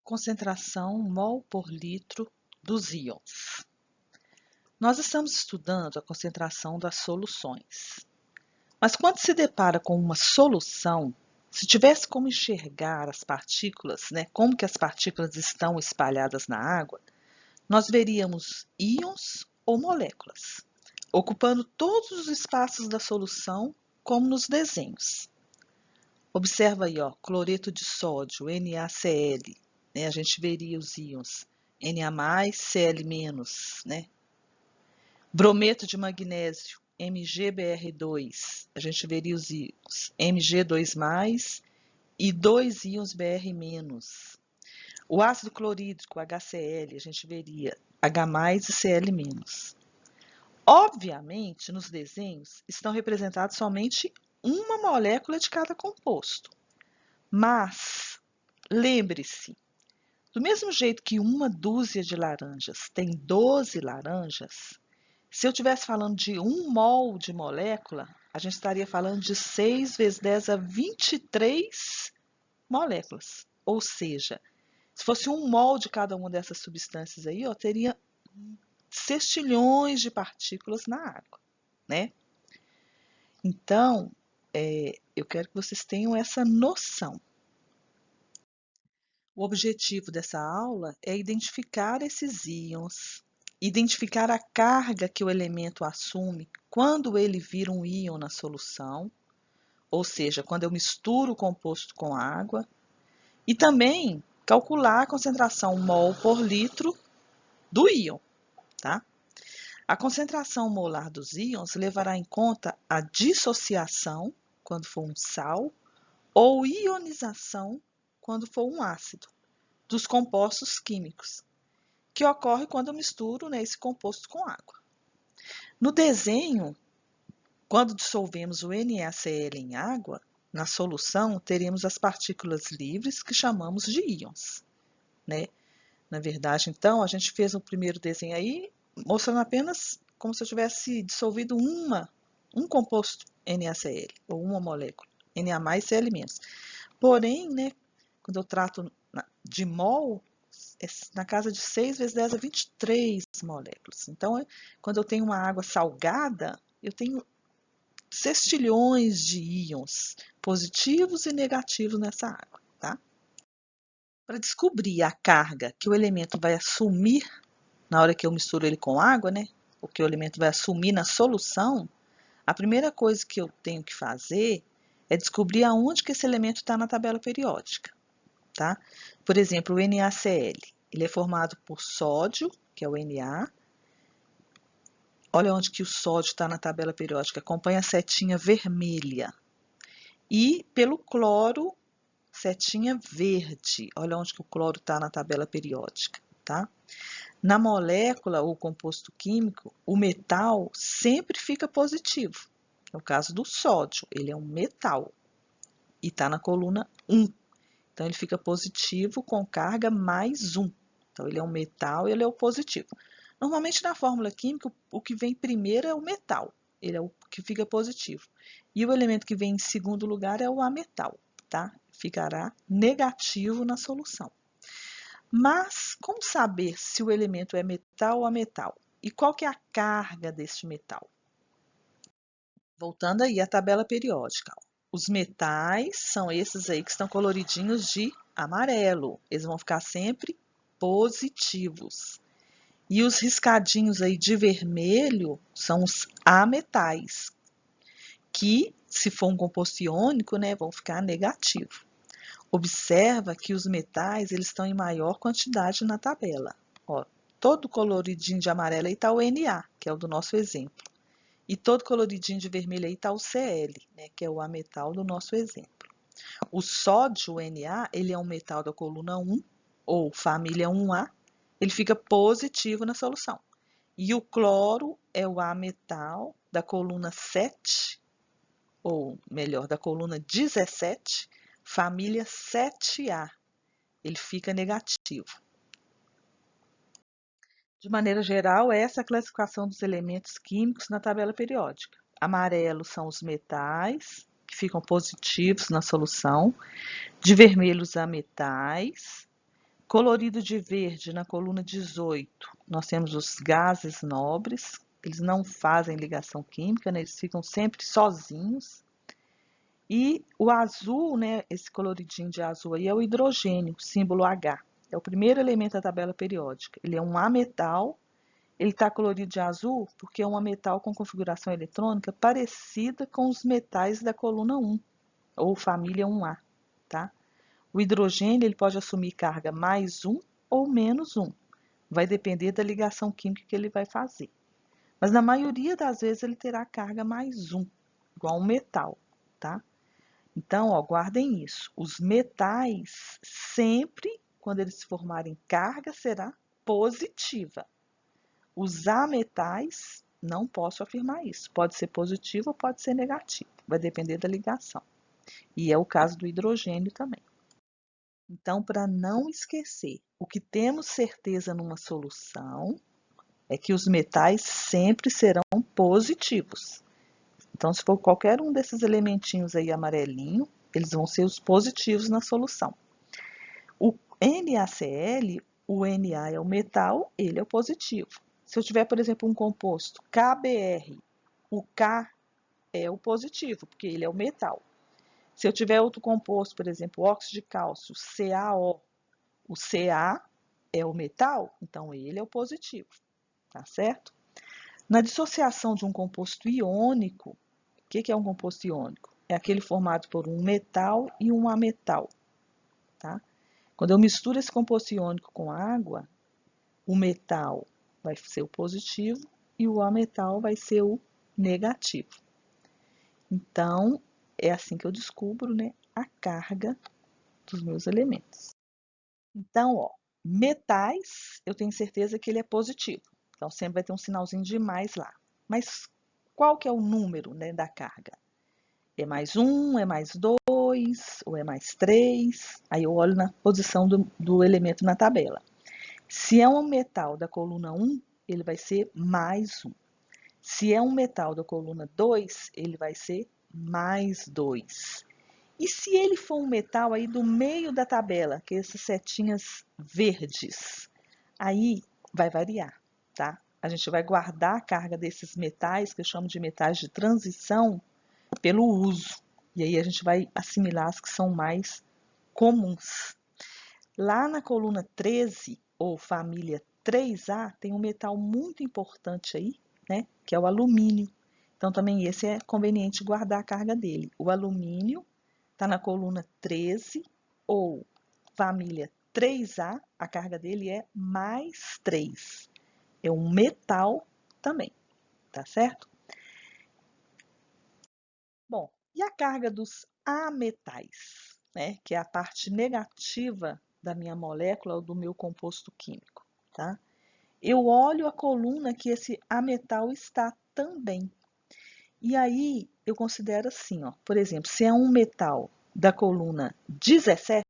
Concentração mol por litro dos íons. Nós estamos estudando a concentração das soluções. Mas quando se depara com uma solução, se tivesse como enxergar as partículas, como que as partículas estão espalhadas na água, nós veríamos íons ou moléculas, ocupando todos os espaços da solução, como nos desenhos. Observa aí, ó, cloreto de sódio, NaCl, a gente veria os íons Na+, Cl-, Brometo de magnésio, MgBr2, a gente veria os íons Mg2+, e 2 íons Br-. O ácido clorídrico, HCl, a gente veria H+ e Cl-. Obviamente, nos desenhos, estão representados somente uma molécula de cada composto. Mas, lembre-se, do mesmo jeito que uma dúzia de laranjas tem 12 laranjas, se eu estivesse falando de 1 mol de molécula, a gente estaria falando de 6 vezes 10 a 23 moléculas. Ou seja, se fosse 1 mol de cada uma dessas substâncias aí, ó, teria sextilhões de partículas na água, Então, eu quero que vocês tenham essa noção. O objetivo dessa aula é identificar esses íons, identificar a carga que o elemento assume quando ele vira um íon na solução, ou seja, quando eu misturo o composto com água, e também calcular a concentração mol por litro do íon, tá? A concentração molar dos íons levará em conta a dissociação, quando for um sal, ou ionização, quando for um ácido, dos compostos químicos, que ocorre quando eu misturo esse composto com água. No desenho, quando dissolvemos o NaCl em água, na solução teremos as partículas livres que chamamos de íons. Na verdade, então, a gente fez o primeiro desenho aí, mostrando apenas como se eu tivesse dissolvido um composto NaCl, ou uma molécula, Na+, Cl-. Porém, quando eu trato de mol, é na casa de 6 vezes 10 a 23 moléculas. Então, quando eu tenho uma água salgada, eu tenho sextilhões de íons positivos e negativos nessa água, tá? Para descobrir a carga que o elemento vai assumir na hora que eu misturo ele com água, o que o elemento vai assumir na solução, a primeira coisa que eu tenho que fazer é descobrir aonde que esse elemento está na tabela periódica, tá? Por exemplo, o NaCl, ele é formado por sódio, que é o Na. Olha onde que o sódio está na tabela periódica, acompanha a setinha vermelha. E pelo cloro, setinha verde. Olha onde que o cloro está na tabela periódica, tá? Na molécula ou composto químico, o metal sempre fica positivo. No caso do sódio, ele é um metal e está na coluna 1. Então, ele fica positivo com carga mais 1. Então, ele é um metal e ele é o positivo. Normalmente, na fórmula química, o que vem primeiro é o metal. Ele é o que fica positivo. E o elemento que vem em segundo lugar é o ametal, tá? Ficará negativo na solução. Mas, como saber se o elemento é metal ou ametal? E qual que é a carga deste metal? Voltando aí à tabela periódica. Os metais são esses aí que estão coloridinhos de amarelo. Eles vão ficar sempre positivos. E os riscadinhos aí de vermelho são os ametais, que, se for um composto iônico, vão ficar negativo. Observa que os metais eles estão em maior quantidade na tabela. Ó, todo coloridinho de amarelo aí está o Na, que é o do nosso exemplo. E todo coloridinho de vermelho aí está o Cl, que é o ametal do nosso exemplo. O sódio, o Na, ele é um metal da coluna 1, ou família 1A, ele fica positivo na solução. E o cloro é o ametal da coluna 7, ou melhor, da coluna 17, família 7A. Ele fica negativo. De maneira geral, essa é a classificação dos elementos químicos na tabela periódica. Amarelo são os metais, que ficam positivos na solução. De vermelho, os ametais. Colorido de verde, na coluna 18, nós temos os gases nobres, eles não fazem ligação química, né? Eles ficam sempre sozinhos. E o azul, né, esse coloridinho de azul aí é o hidrogênio, símbolo H. É o primeiro elemento da tabela periódica. Ele é um ametal, ele está colorido de azul porque é um ametal com configuração eletrônica parecida com os metais da coluna 1, ou família 1A, tá? O hidrogênio ele pode assumir carga mais 1 ou menos 1. Vai depender da ligação química que ele vai fazer. Mas na maioria das vezes ele terá carga mais 1, igual um metal, tá? Então, ó, guardem isso. Os metais, sempre, quando eles se formarem carga, será positiva. Os ametais, não posso afirmar isso. Pode ser positivo ou pode ser negativo. Vai depender da ligação. E é o caso do hidrogênio também. Então, para não esquecer, o que temos certeza numa solução é que os metais sempre serão positivos. Então, se for qualquer um desses elementinhos aí amarelinho, eles vão ser os positivos na solução. O NaCl, o Na é o metal, ele é o positivo. Se eu tiver, por exemplo, um composto KBr, o K é o positivo, porque ele é o metal. Se eu tiver outro composto, por exemplo, óxido de cálcio, CaO, o Ca é o metal, então ele é o positivo, tá certo? Na dissociação de um composto iônico, o que é um composto iônico? É aquele formado por um metal e um ametal, tá? Quando eu misturo esse composto iônico com água, o metal vai ser o positivo e o ametal vai ser o negativo. Então, é assim que eu descubro, né, a carga dos meus elementos. Então, ó, metais, eu tenho certeza que ele é positivo. Então, sempre vai ter um sinalzinho de mais lá. Mas qual que é o número, né, da carga? É mais 1, é mais 2, ou é mais 3? Aí eu olho na posição do elemento na tabela. Se é um metal da coluna 1, ele vai ser mais 1. Se é um metal da coluna 2, ele vai ser mais 2. E se ele for um metal aí do meio da tabela, que é essas setinhas verdes, aí vai variar, tá? A gente vai guardar a carga desses metais, que eu chamo de metais de transição, pelo uso. E aí a gente vai assimilar as que são mais comuns. Lá na coluna 13, ou família 3A, tem um metal muito importante aí, né? Que é o alumínio. Então, também esse é conveniente guardar a carga dele. O alumínio está na coluna 13, ou família 3A, a carga dele é mais 3. É um metal também, tá certo? Bom, e a carga dos ametais, né? Que é a parte negativa da minha molécula ou do meu composto químico, tá? Eu olho a coluna que esse ametal está também. E aí eu considero assim, ó, por exemplo, se é um metal da coluna 17,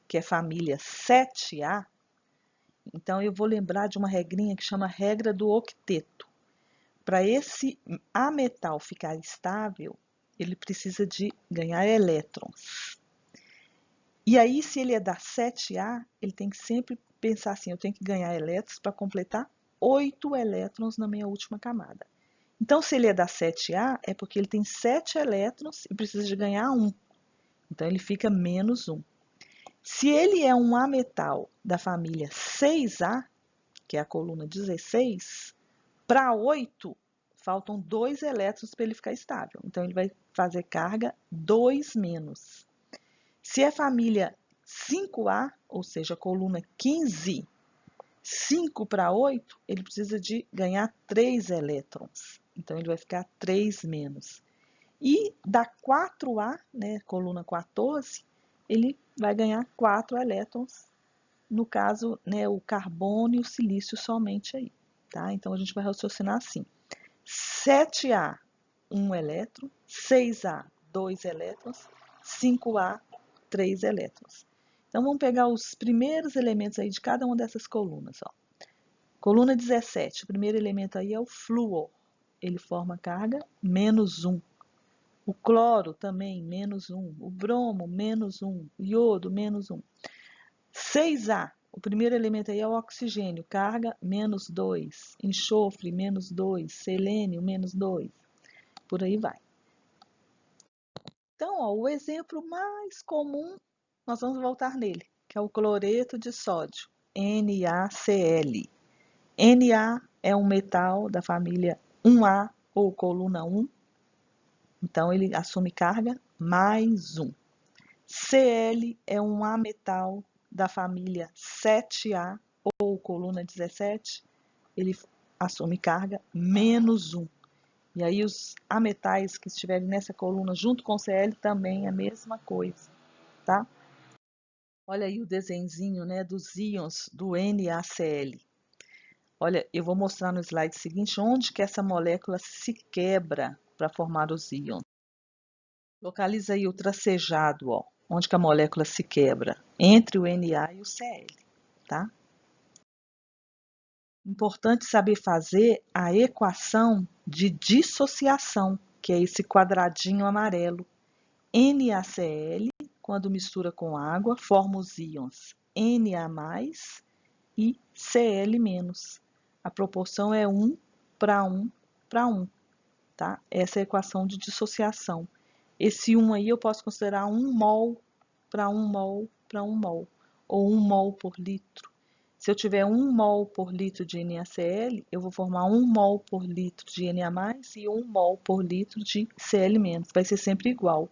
que é família 7A, então eu vou lembrar de uma regrinha que chama regra do octeto. Para esse ametal ficar estável, ele precisa de ganhar elétrons. E aí, se ele é da 7A, ele tem que sempre pensar assim, eu tenho que ganhar elétrons para completar 8 elétrons na minha última camada. Então, se ele é da 7A, é porque ele tem 7 elétrons e precisa de ganhar 1. Então, ele fica menos 1. Se ele é um ametal da família 6A, que é a coluna 16, para 8, faltam 2 elétrons para ele ficar estável. Então, ele vai fazer carga 2 menos. Se é família 5A, ou seja, coluna 15, 5 para 8, ele precisa de ganhar 3 elétrons. Então, ele vai ficar 3 menos. E da 4A, né, coluna 14, ele vai ganhar 4 elétrons. No caso, né, o carbono e o silício somente aí. Tá? Então, a gente vai raciocinar assim. 7A, 1 elétron. 6A, 2 elétrons. 5A, 3 elétrons. Então, vamos pegar os primeiros elementos aí de cada uma dessas colunas. Ó. Coluna 17, o primeiro elemento aí é o flúor. Ele forma carga menos 1. O cloro também, menos 1. O bromo, menos 1. O iodo, menos 1. 6A, O primeiro elemento aí é o oxigênio, carga menos 2, enxofre menos 2, selênio menos 2, por aí vai. Então, ó, o exemplo mais comum, nós vamos voltar nele, que é o cloreto de sódio, NaCl. Na é um metal da família 1A ou coluna 1, então ele assume carga mais 1. Cl é um ametal da família 7A ou coluna 17, ele assume carga menos 1. E aí os ametais que estiverem nessa coluna junto com o Cl também é a mesma coisa, tá? Olha aí o desenhozinho, né, dos íons do NaCl. Olha, eu vou mostrar no slide seguinte onde que essa molécula se quebra para formar os íons. Localiza aí o tracejado, ó, onde que a molécula se quebra entre o Na e o Cl, tá? Importante saber fazer a equação de dissociação, que é esse quadradinho amarelo. NaCl, quando mistura com água, forma os íons Na+, e Cl-. A proporção é 1 para 1 para 1, tá? Essa é a equação de dissociação. Esse 1 aí eu posso considerar 1 mol para 1 mol para 1 mol, ou 1 mol por litro. Se eu tiver 1 mol por litro de NaCl, eu vou formar 1 mol por litro de Na+, e 1 mol por litro de Cl-. Vai ser sempre igual.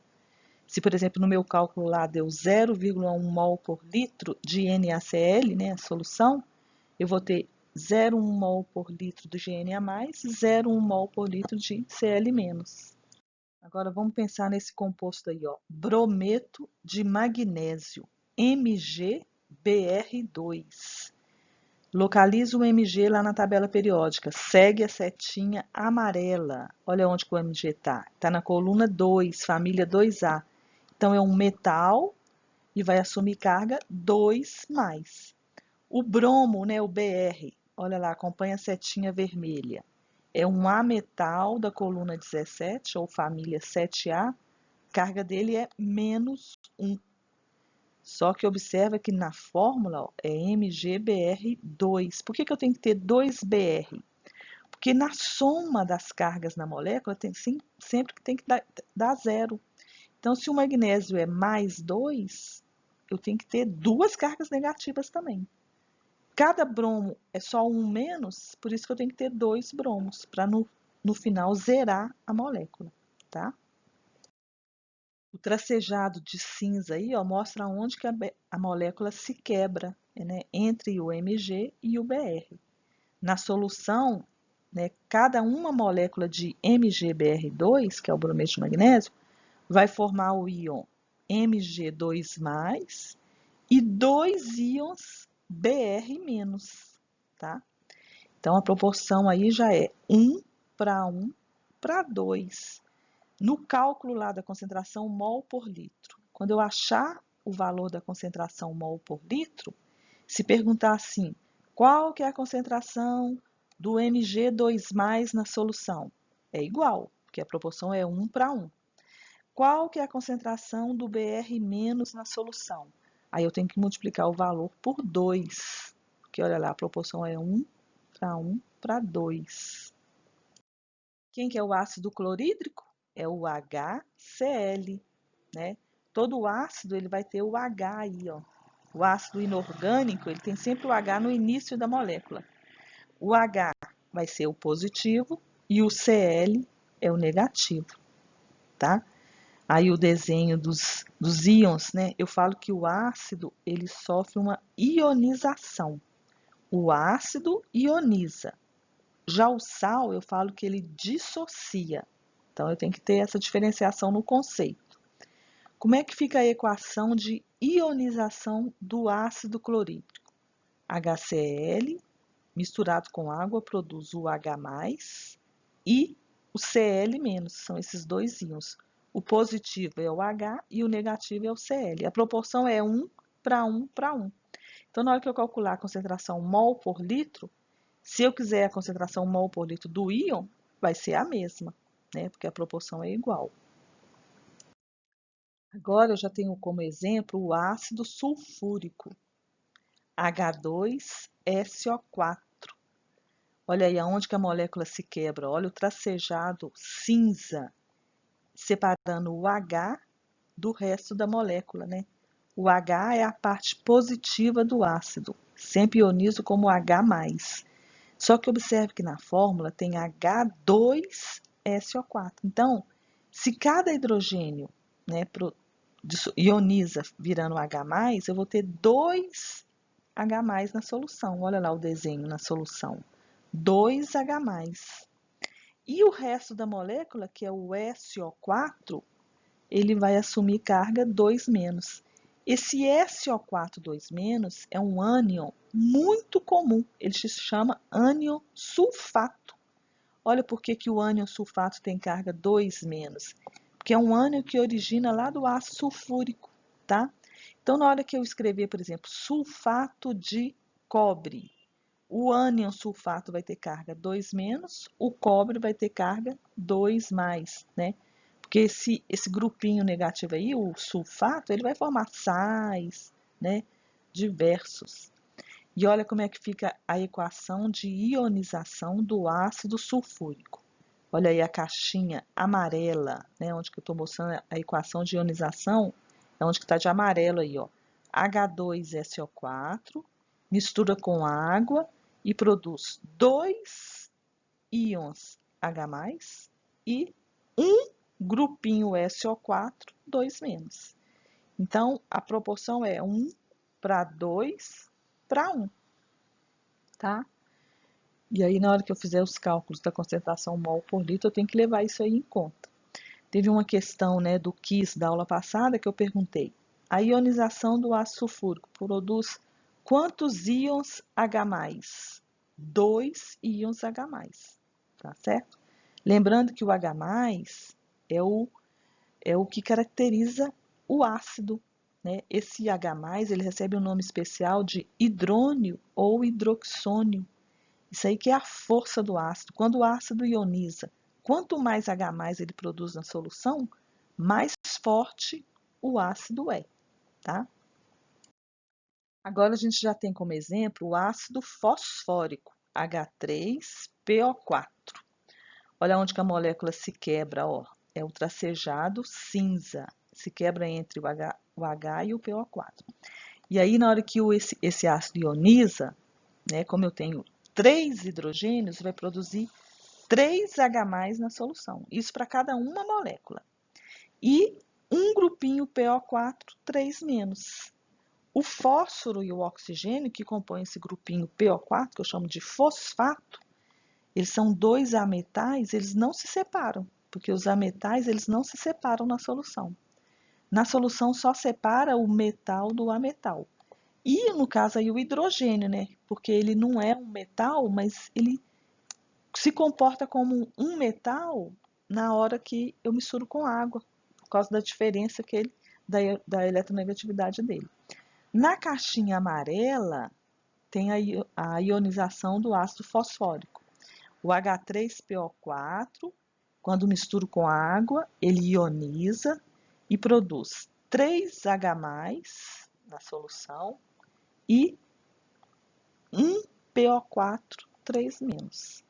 Se, por exemplo, no meu cálculo lá deu 0,1 mol por litro de NaCl, né, a solução, eu vou ter 0,1 mol por litro do Na+, 0,1 mol por litro de Cl-. Agora vamos pensar nesse composto aí, ó, brometo de magnésio, MgBr2. Localiza o Mg lá na tabela periódica, segue a setinha amarela. Olha onde que o Mg está. Está na coluna 2, família 2A. Então, é um metal e vai assumir carga 2+. O bromo, né, o Br, olha lá, acompanha a setinha vermelha. É um ametal da coluna 17, ou família 7A. A carga dele é menos 1. Só que observa que na fórmula ó, é MgBr2. Por que eu tenho que ter 2Br? Porque na soma das cargas na molécula, sempre que tem que dar zero. Então, se o magnésio é mais 2, eu tenho que ter duas cargas negativas também. Cada bromo é só um menos, por isso que eu tenho que ter 2 bromos, para no final zerar a molécula, tá? O tracejado de cinza aí, ó, mostra onde que a molécula se quebra, né, entre o Mg e o Br. Na solução, né, cada uma molécula de MgBr2, que é o brometo de magnésio, vai formar o íon Mg2+, e 2 íons Br-, tá? Então, a proporção aí já é 1 para 1 para 2. No cálculo lá da concentração mol por litro, quando eu achar o valor da concentração mol por litro, se perguntar assim, qual que é a concentração do Mg2+ na solução? É igual, porque a proporção é 1 para 1. Qual que é a concentração do Br- na solução? Aí eu tenho que multiplicar o valor por 2, porque olha lá, a proporção é 1 para 1 para 2. Quem que é o ácido clorídrico? É o HCl, né? Todo ácido ele vai ter o H aí, ó. O ácido inorgânico, ele tem sempre o H no início da molécula. O H vai ser o positivo e o Cl é o negativo, tá? Aí o desenho dos íons, né? Eu falo que o ácido, ele sofre uma ionização. O ácido ioniza. Já o sal, eu falo que ele dissocia. Então, eu tenho que ter essa diferenciação no conceito. Como é que fica a equação de ionização do ácido clorídrico? HCl misturado com água produz o H+, e o Cl-, são esses dois íons. O positivo é o H e o negativo é o Cl. A proporção é 1 para 1 para 1. Então, na hora que eu calcular a concentração mol por litro, se eu quiser a concentração mol por litro do íon, vai ser a mesma, né? Porque a proporção é igual. Agora eu já tenho como exemplo o ácido sulfúrico. H2SO4. Olha aí aonde que a molécula se quebra. Olha o tracejado cinza, separando o H do resto da molécula, né? O H é a parte positiva do ácido. Sempre ionizo como H+. Só que observe que na fórmula tem H2SO4. Então, se cada hidrogênio, né, ioniza virando H+, eu vou ter 2 H+ na solução. Olha lá o desenho na solução. 2 H+. E o resto da molécula, que é o SO4, ele vai assumir carga 2-. Esse SO4 2- é um ânion muito comum. Ele se chama ânion sulfato. Olha por que o ânion sulfato tem carga 2-. Porque é um ânion que origina lá do ácido sulfúrico, tá? Então, na hora que eu escrever, por exemplo, sulfato de cobre, o ânion sulfato vai ter carga 2-, o cobre vai ter carga 2+, né? Porque esse grupinho negativo aí, o sulfato, ele vai formar sais, né? Diversos. E olha como é que fica a equação de ionização do ácido sulfúrico. Olha aí a caixinha amarela, né? Onde que eu estou mostrando a equação de ionização, é onde que está de amarelo aí, ó. H2SO4, mistura com água e produz 2 íons H+, e um grupinho SO4, 2-. Então, a proporção é 1:2:1, tá? E aí, na hora que eu fizer os cálculos da concentração mol por litro, eu tenho que levar isso aí em conta. Teve uma questão, né, do quiz da aula passada que eu perguntei. A ionização do ácido sulfúrico produz quantos íons H+? 2 íons H+, tá certo? Lembrando que o H+ é o que caracteriza o ácido, né? Esse H+, ele recebe um nome especial de hidrônio ou hidroxônio. Isso aí que é a força do ácido. Quando o ácido ioniza, quanto mais H+ ele produz na solução, mais forte o ácido é, tá? Agora a gente já tem como exemplo o ácido fosfórico, H3PO4. Olha onde que a molécula se quebra, ó. É o tracejado cinza. Se quebra entre o H e o PO4. E aí, na hora que esse ácido ioniza, né, como eu tenho 3 hidrogênios, vai produzir 3 H+ na solução. Isso para cada uma molécula. E um grupinho PO4, 3-. O fósforo e o oxigênio, que compõem esse grupinho PO4, que eu chamo de fosfato, eles são 2 ametais, eles não se separam, porque os ametais eles não se separam na solução. Na solução só separa o metal do ametal. E no caso aí o hidrogênio, né? Porque ele não é um metal, mas ele se comporta como um metal na hora que eu misturo com água, por causa da diferença que ele, da eletronegatividade dele. Na caixinha amarela tem a ionização do ácido fosfórico. O H3PO4, quando misturo com água, ele ioniza e produz 3 H+ na solução e um PO4, 3-.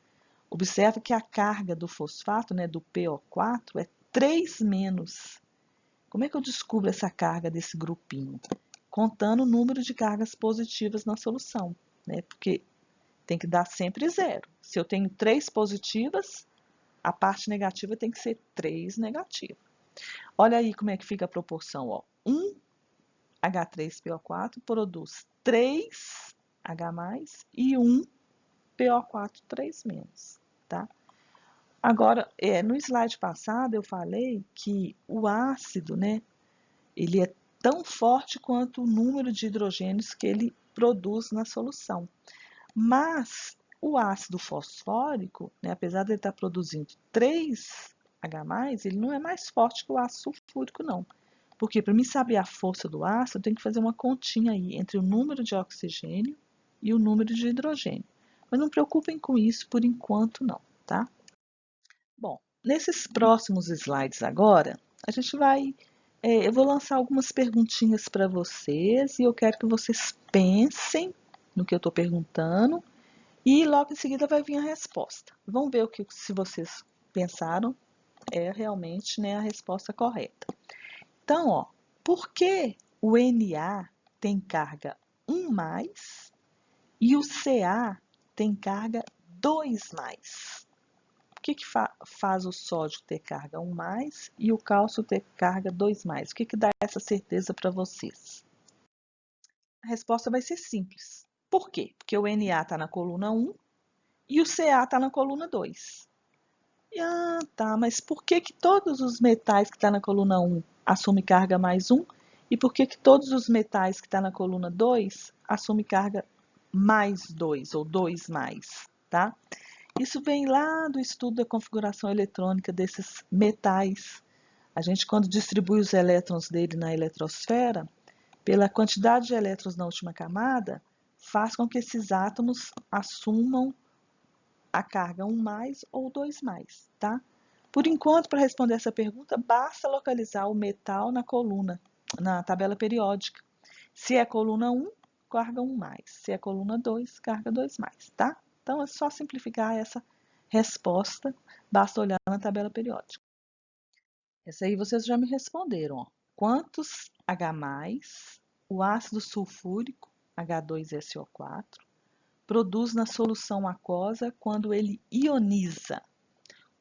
Observe que a carga do fosfato, né, do PO4, é 3-. Como é que eu descubro essa carga desse grupinho? Contando o número de cargas positivas na solução, né? Porque tem que dar sempre 0. Se eu tenho 3 positivas, a parte negativa tem que ser 3 negativa. Olha aí como é que fica a proporção, ó. 1 H3PO4 produz 3 H+ e 1 PO4, 3-. Tá? Agora, no slide passado eu falei que o ácido, né, ele é tão forte quanto o número de hidrogênios que ele produz na solução. Mas o ácido fosfórico, né, apesar de ele estar produzindo 3 H+, ele não é mais forte que o ácido sulfúrico, não. Porque para mim saber a força do ácido, eu tenho que fazer uma continha aí entre o número de oxigênio e o número de hidrogênio. Mas não preocupem com isso por enquanto não, tá? Bom, nesses próximos slides agora, a gente vai Eu vou lançar algumas perguntinhas para vocês e eu quero que vocês pensem no que eu estou perguntando e logo em seguida vai vir a resposta. Vamos ver se vocês pensaram é realmente, né, a resposta correta. Então, ó, por que o Na tem carga 1 mais e o Ca tem carga 2 mais? O que faz o sódio ter carga 1 mais e o cálcio ter carga 2 mais? O que dá essa certeza para vocês? A resposta vai ser simples. Por quê? Porque o Na está na coluna 1 e o Ca está na coluna 2. Ah, tá, mas por que todos os metais que estão na coluna 1 assumem carga mais 1? E por que todos os metais que estão na coluna 2 assumem carga mais 2 ou 2 mais, tá? Isso vem lá do estudo da configuração eletrônica desses metais. A gente, quando distribui os elétrons dele na eletrosfera, pela quantidade de elétrons na última camada, faz com que esses átomos assumam a carga 1 mais ou 2 mais, tá? Por enquanto, para responder essa pergunta, basta localizar o metal na coluna, na tabela periódica. Se é coluna 1, carga 1 mais. Se é coluna 2, carga 2 mais, tá? Então, é só simplificar essa resposta, basta olhar na tabela periódica. Essa aí vocês já me responderam, ó. Quantos H+, o ácido sulfúrico, H2SO4, produz na solução aquosa quando ele ioniza?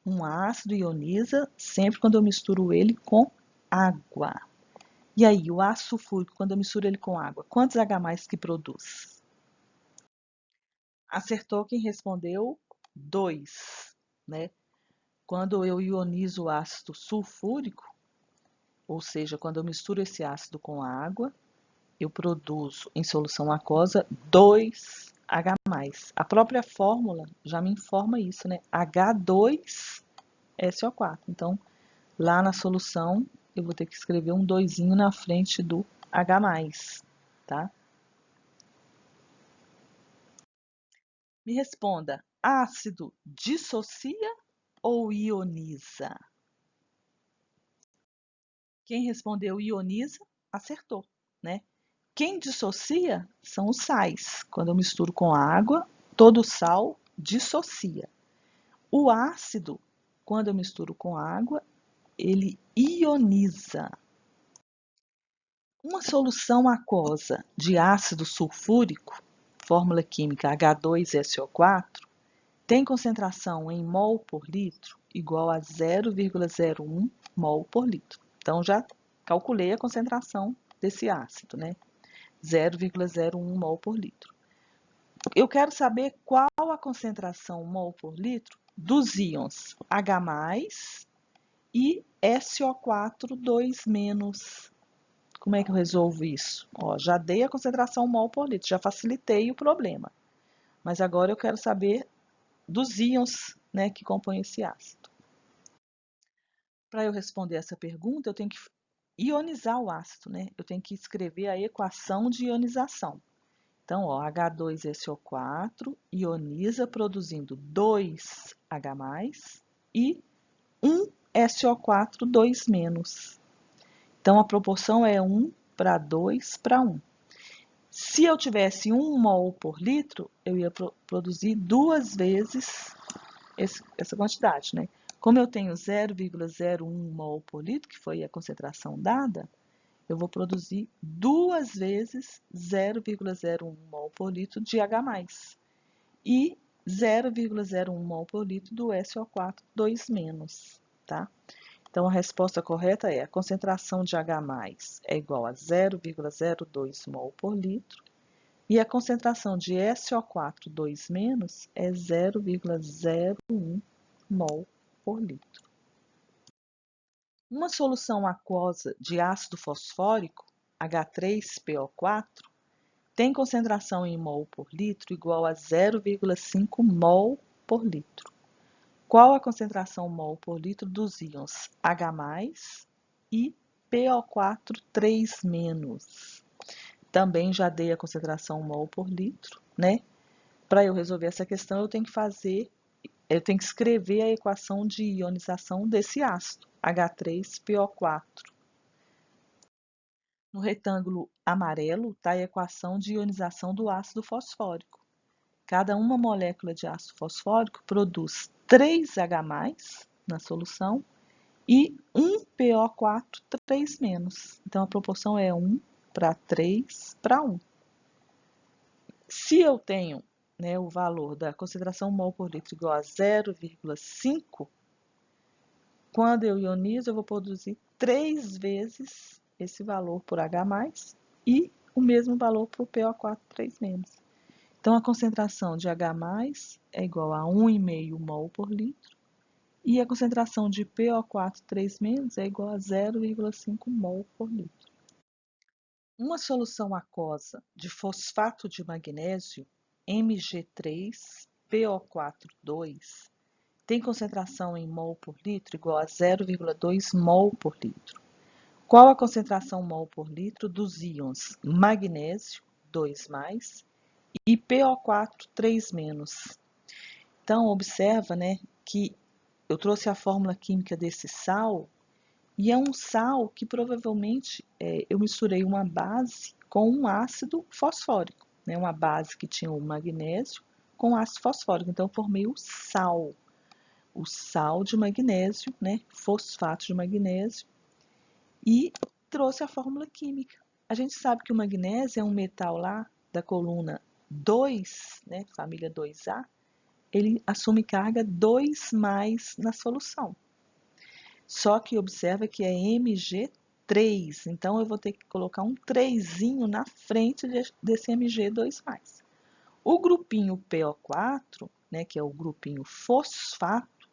Um ácido ioniza sempre quando eu misturo ele com água. E aí, o ácido sulfúrico, quando eu misturo ele com água, quantos H+ que produz? Acertou quem respondeu 2, né? Quando eu ionizo o ácido sulfúrico, ou seja, quando eu misturo esse ácido com água, eu produzo em solução aquosa 2H+. A própria fórmula já me informa isso, né? H2SO4. Então, lá na solução, eu vou ter que escrever um 2 na frente do H+, tá? Me responda, ácido dissocia ou ioniza? Quem respondeu ioniza, acertou, né? Quem dissocia são os sais. Quando eu misturo com água, todo sal dissocia. O ácido, quando eu misturo com água, ele ioniza. Uma solução aquosa de ácido sulfúrico, fórmula química H2SO4, tem concentração em mol por litro igual a 0,01 mol por litro. Então, já calculei a concentração desse ácido, né? 0,01 mol por litro. Eu quero saber qual a concentração mol por litro dos íons H+, e SO4 2-. Como é que eu resolvo isso? Ó, já dei a concentração mol por litro, já facilitei o problema. Mas agora eu quero saber dos íons, né, que compõem esse ácido. Para eu responder essa pergunta, eu tenho que ionizar o ácido, né? Eu tenho que escrever a equação de ionização. Então, ó, H2SO4 ioniza produzindo 2H+ e 1 SO4 2-. Então, a proporção é 1 para 2 para 1. Se eu tivesse 1 mol por litro, eu ia produzir 2 vezes essa quantidade, né? Como eu tenho 0,01 mol por litro, que foi a concentração dada, eu vou produzir 2 vezes 0,01 mol por litro de H+, e 0,01 mol por litro do SO4 2-, tá? Então, a resposta correta é: a concentração de H+ é igual a 0,02 mol por litro e a concentração de SO4 2- é 0,01 mol por litro. Uma solução aquosa de ácido fosfórico, H3PO4, tem concentração em mol por litro igual a 0,5 mol por litro. Qual a concentração mol por litro dos íons H+ e PO4 3-? Também já dei a concentração mol por litro, né? Para eu resolver essa questão, eu tenho que escrever a equação de ionização desse ácido, H3PO4. No retângulo amarelo está a equação de ionização do ácido fosfórico. Cada uma molécula de ácido fosfórico produz 3H+ na solução e 1 PO4 3-. Então, a proporção é 1 para 3 para 1. Se eu tenho, né, o valor da concentração mol por litro igual a 0,5, quando eu ionizo, eu vou produzir 3 vezes esse valor por H+, e o mesmo valor para o PO4 3-. Então, a concentração de H+ é igual a 1,5 mol por litro, e a concentração de PO4 3- é igual a 0,5 mol por litro. Uma solução aquosa de fosfato de magnésio, Mg3PO4,2, tem concentração em mol por litro igual a 0,2 mol por litro. Qual a concentração mol por litro dos íons magnésio 2+, e PO4 3-. Então, observa, né, que eu trouxe a fórmula química desse sal, e é um sal que provavelmente eu misturei uma base com um ácido fosfórico, né, uma base que tinha o magnésio com ácido fosfórico. Então, eu formei o sal de magnésio, né, fosfato de magnésio, e trouxe a fórmula química. A gente sabe que o magnésio é um metal lá da coluna 2, né, família 2A, ele assume carga 2+ na solução. Só que observa que é Mg3, então eu vou ter que colocar um 3zinho na frente desse Mg2+. O grupinho PO4, né, que é o grupinho fosfato,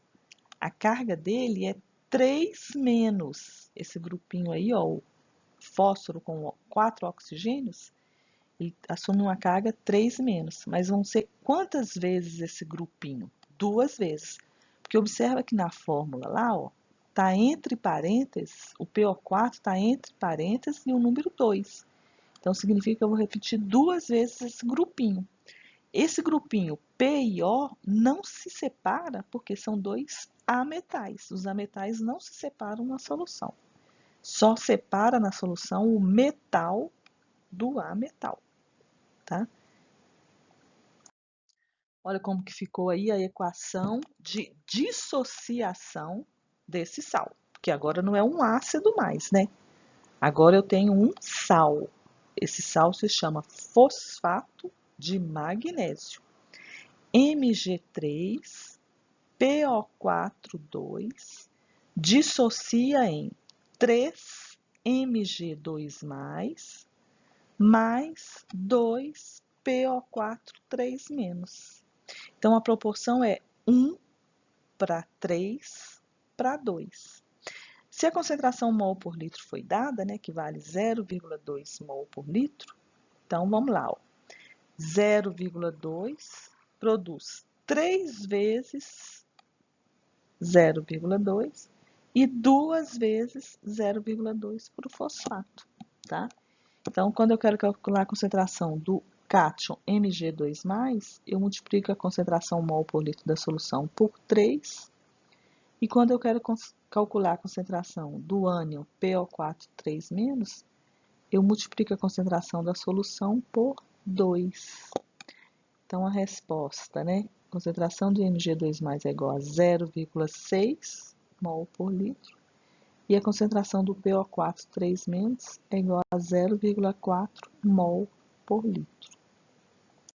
a carga dele é 3-. Esse grupinho aí, ó, o fósforo com 4 oxigênios, ele assume uma carga 3-. Mas vão ser quantas vezes esse grupinho? 2 vezes. Porque observa que na fórmula lá, ó, tá entre parênteses, o PO4 está entre parênteses e o número 2. Então, significa que eu vou repetir 2 vezes esse grupinho. Esse grupinho P e O não se separa porque são 2 ametais. Os ametais não se separam na solução. Só separa na solução o metal do ametal, tá? Olha como que ficou aí a equação de dissociação desse sal, porque agora não é um ácido mais, né? Agora eu tenho um sal. Esse sal se chama fosfato de magnésio. Mg3PO4,2 dissocia em 3Mg2+, mais 2PO4 3-. Então, a proporção é 1 para 3 para 2. Se a concentração mol por litro foi dada, né, que vale 0,2 mol por litro, então vamos lá, ó. 0,2 produz 3 vezes 0,2 e 2 vezes 0,2 para o fosfato, tá? Então, quando eu quero calcular a concentração do cátion Mg2+, eu multiplico a concentração mol por litro da solução por 3. E quando eu quero calcular a concentração do ânion PO4 3-, eu multiplico a concentração da solução por 2. Então, a resposta, né? Concentração de Mg2+ é igual a 0,6 mol por litro. E a concentração do PO4 3- é igual a 0,4 mol por litro.